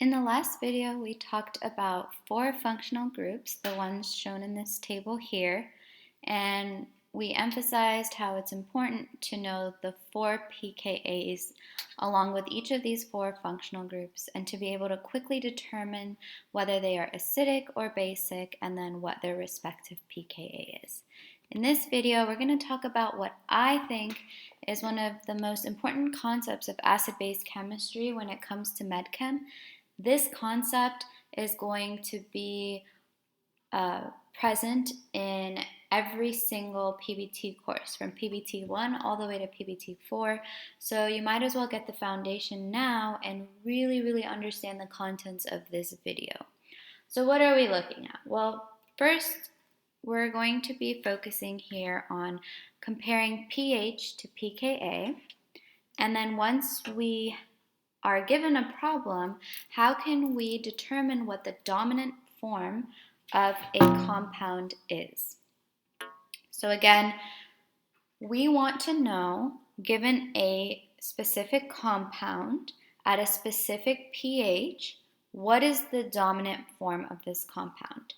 In the last video, we talked about four functional groups, the ones shown in this table here, and we emphasized how it's important to know the four pKa's along with each of these four functional groups and to be able to quickly determine whether they are acidic or basic and then what their respective pKa is. In this video, we're going to talk about what I think is one of the most important concepts of acid-base chemistry when it comes to medchem. This concept is going to be present in every single PBT course, from PBT 1 all the way to PBT 4. So you might as well get the foundation now and really understand the contents of this video. So what are we looking at? Well, first, we're going to be focusing here on comparing pH to pKa. And then once we are given a problem, how can we determine what the dominant form of a compound is? So again, we want to know, given a specific compound at a specific pH, what is the dominant form of this compound?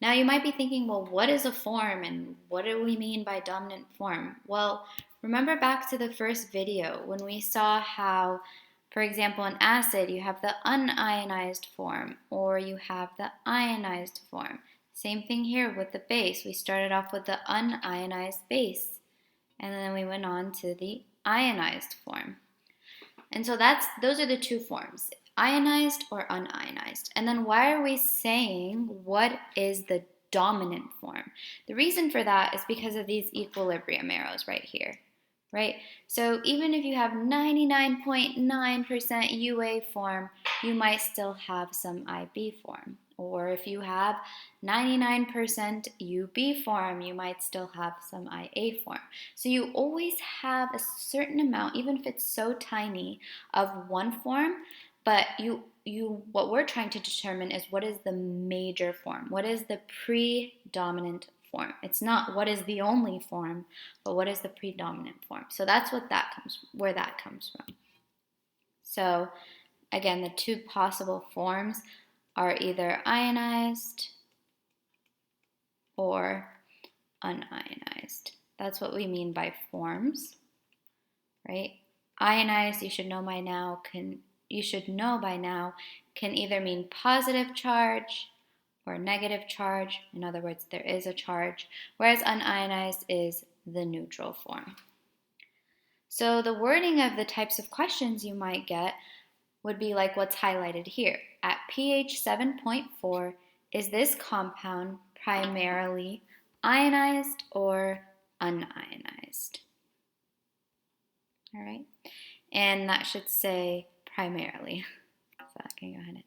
Now you might be thinking, well, what is a form and what do we mean by dominant form? Well, remember back to the first video when we saw how, for example, in acid, you have the unionized form or you have the ionized form. Same thing here with the base. We started off with the unionized base and then we went on to the ionized form. And so those are the two forms, ionized or unionized. And then why are we saying what is the dominant form? The reason for that is because of these equilibrium arrows right here. Right? So even if you have 99.9% UA form, you might still have some IB form. Or if you have 99% UB form, you might still have some IA form. So you always have a certain amount, even if it's so tiny, of one form, but what we're trying to determine is what is the major form? What is the predominant form? It's not what is the only form, but what is the predominant form. So that's where that comes from. So again, the two possible forms are either ionized or unionized. That's what we mean by forms, right? Ionized, you should know by now, can either mean positive charge or negative charge. In other words, there is a charge, whereas unionized is the neutral form. So the wording of the types of questions you might get would be like what's highlighted here. At pH 7.4, is this compound primarily ionized or unionized? All right, and that should say primarily. So I can go ahead and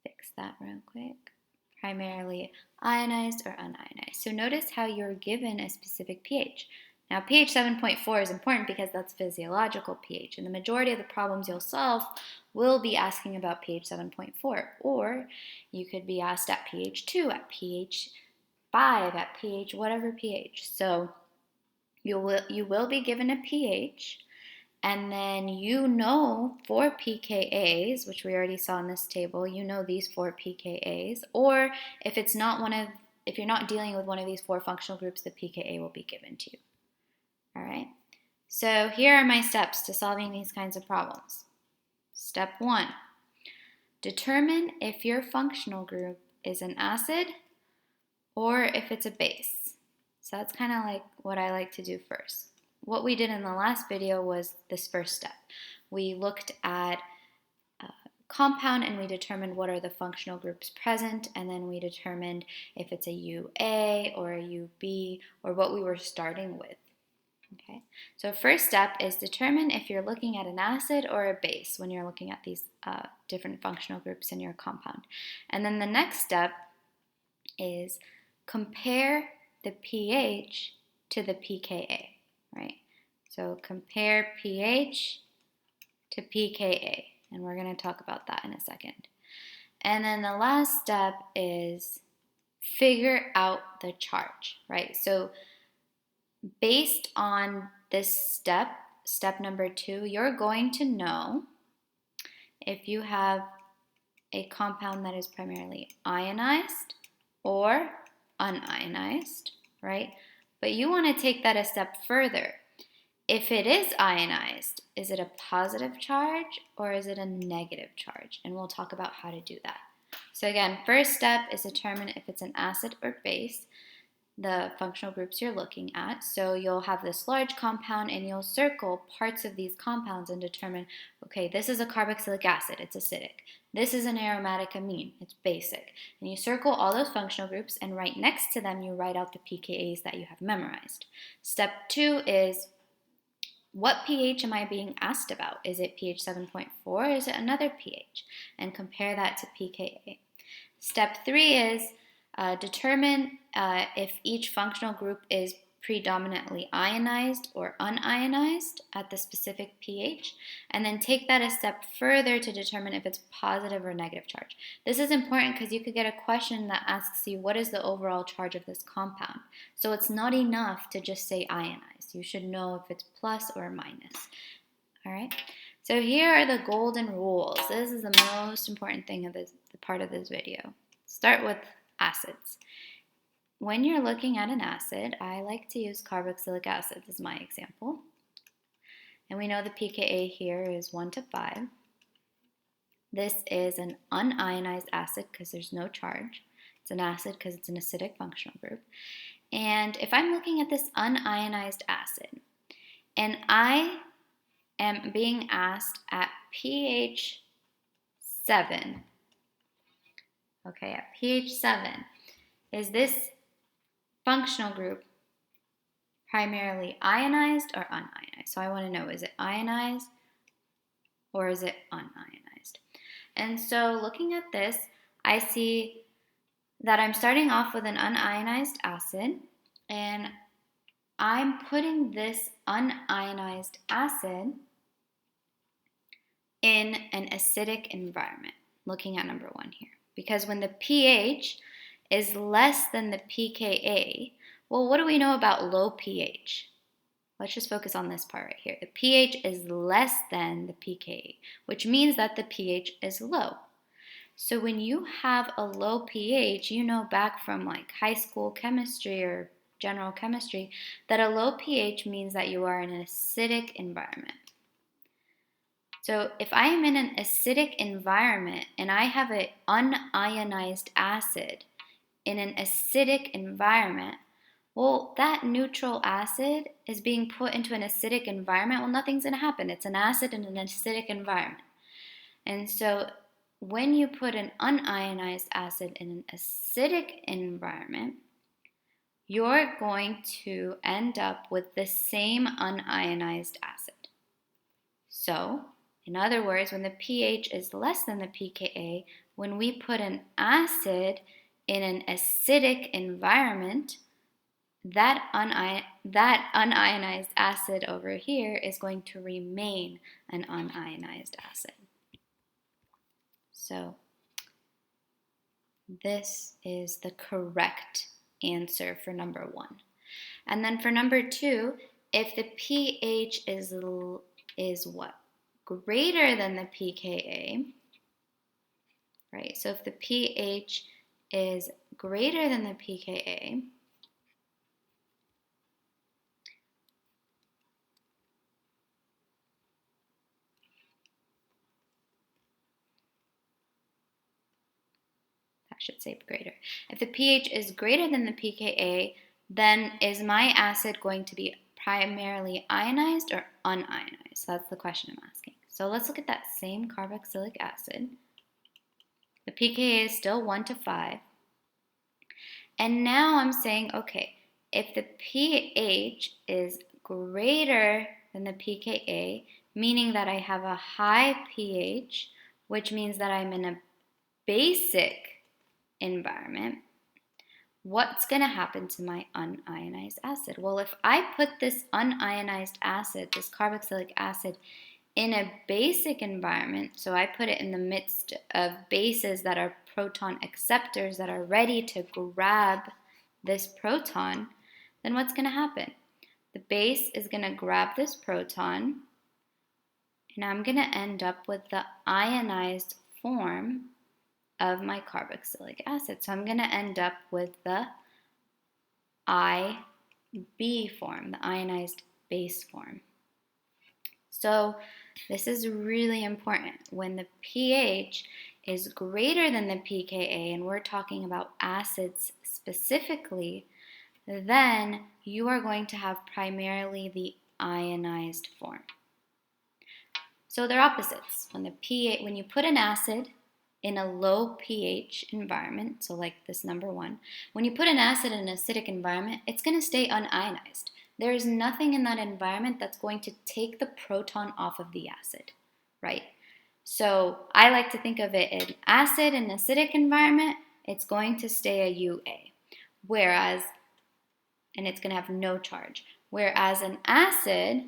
fix that real quick. Primarily ionized or unionized. So notice how you're given a specific pH. Now pH 7.4 is important because that's physiological pH, and the majority of the problems you'll solve will be asking about pH 7.4, or you could be asked at pH 2, at pH 5, at pH whatever pH. So you will be given a pH, and then four pKa's, which we already saw in this table. You know these four pKa's, or if you're not dealing with one of these four functional groups, the pKa will be given to you. All right. So here are my steps to solving these kinds of problems. Step 1: determine if your functional group is an acid or if it's a base. So that's kind of like what I like to do first. What we did in the last video was this first step. We looked at a compound and we determined what are the functional groups present, and then we determined if it's a UA or a UB or what we were starting with. Okay, so first step is determine if you're looking at an acid or a base when you're looking at these different functional groups in your compound. And then the next step is compare the pH to the pKa, right? So compare pH to pKa, and we're going to talk about that in a second. And then the last step is figure out the charge, right? So based on this step number 2, you're going to know if you have a compound that is primarily ionized or unionized, right? But you want to take that a step further. If it is ionized, is it a positive charge or is it a negative charge? And we'll talk about how to do that. So again, first step is determine if it's an acid or base, the functional groups you're looking at. So you'll have this large compound and you'll circle parts of these compounds and determine, okay, this is a carboxylic acid, it's acidic. This is an aromatic amine, it's basic. And you circle all those functional groups, and right next to them you write out the pKa's that you have memorized. Step 2 is, what pH am I being asked about? Is it pH 7.4 or is it another pH? And compare that to pKa. Step 3 is determine if each functional group is predominantly ionized or unionized at the specific pH, and then take that a step further to determine if it's positive or negative charge. This is important because you could get a question that asks you, what is the overall charge of this compound? So it's not enough to just say ionized. You should know if it's plus or minus. All right? So here are the golden rules. This is the most important thing of the part of this video. Start with acids. When you're looking at an acid, I like to use carboxylic acid as my example. And we know the pKa here is 1 to 5. This is an unionized acid because there's no charge. It's an acid because it's an acidic functional group. And if I'm looking at this unionized acid, and I am being asked at pH 7, okay, at pH 7, is this functional group primarily ionized or unionized? So I want to know, is it ionized or is it unionized? And so looking at this, I see that I'm starting off with an unionized acid, and I'm putting this unionized acid in an acidic environment, looking at number 1 here. Because when the pH is less than the pKa, well, what do we know about low pH? Let's just focus on this part right here. The pH is less than the pKa, which means that the pH is low. So when you have a low pH, you know back from like high school chemistry or general chemistry that a low pH means that you are in an acidic environment. So if I am in an acidic environment and I have an unionized acid in an acidic environment, well, that neutral acid is being put into an acidic environment. Well, nothing's going to happen. It's an acid in an acidic environment. And so when you put an unionized acid in an acidic environment, you're going to end up with the same unionized acid. So, in other words, when the pH is less than the pKa, when we put an acid in an acidic environment, that unionized acid over here is going to remain an unionized acid. So this is the correct answer for number 1. And then for number 2, if the pH is what? Greater than the pKa, right? So if the pH is greater than the pKa, I should say greater. If the pH is greater than the pKa, then is my acid going to be primarily ionized or unionized? So that's the question I'm asking. So let's look at that same carboxylic acid. The pKa is still 1 to 5. And now I'm saying, okay, if the pH is greater than the pKa, meaning that I have a high pH, which means that I'm in a basic environment, what's going to happen to my unionized acid? Well, if I put this unionized acid, this carboxylic acid, in a basic environment, so I put it in the midst of bases that are proton acceptors that are ready to grab this proton, then what's going to happen? The base is going to grab this proton, and I'm going to end up with the ionized form of my carboxylic acid. So I'm going to end up with the IB form, the ionized base form. So this is really important. When the pH is greater than the pKa, and we're talking about acids specifically, then you are going to have primarily the ionized form. So they're opposites. When you put an acid in a low pH environment, so like this number 1, when you put an acid in an acidic environment, it's going to stay unionized. There is nothing in that environment that's going to take the proton off of the acid, right? So I like to think of it as acid in an acidic environment, it's going to stay a UA, and it's going to have no charge. Whereas an acid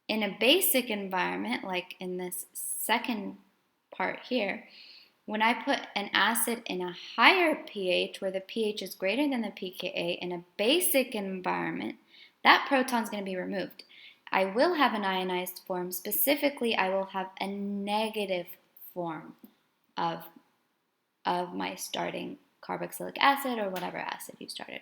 in a basic environment, like in this second part here, when I put an acid in a higher pH, where the pH is greater than the pKa, in a basic environment, that proton is going to be removed. I will have an ionized form. Specifically, I will have a negative form of my starting carboxylic acid or whatever acid you started.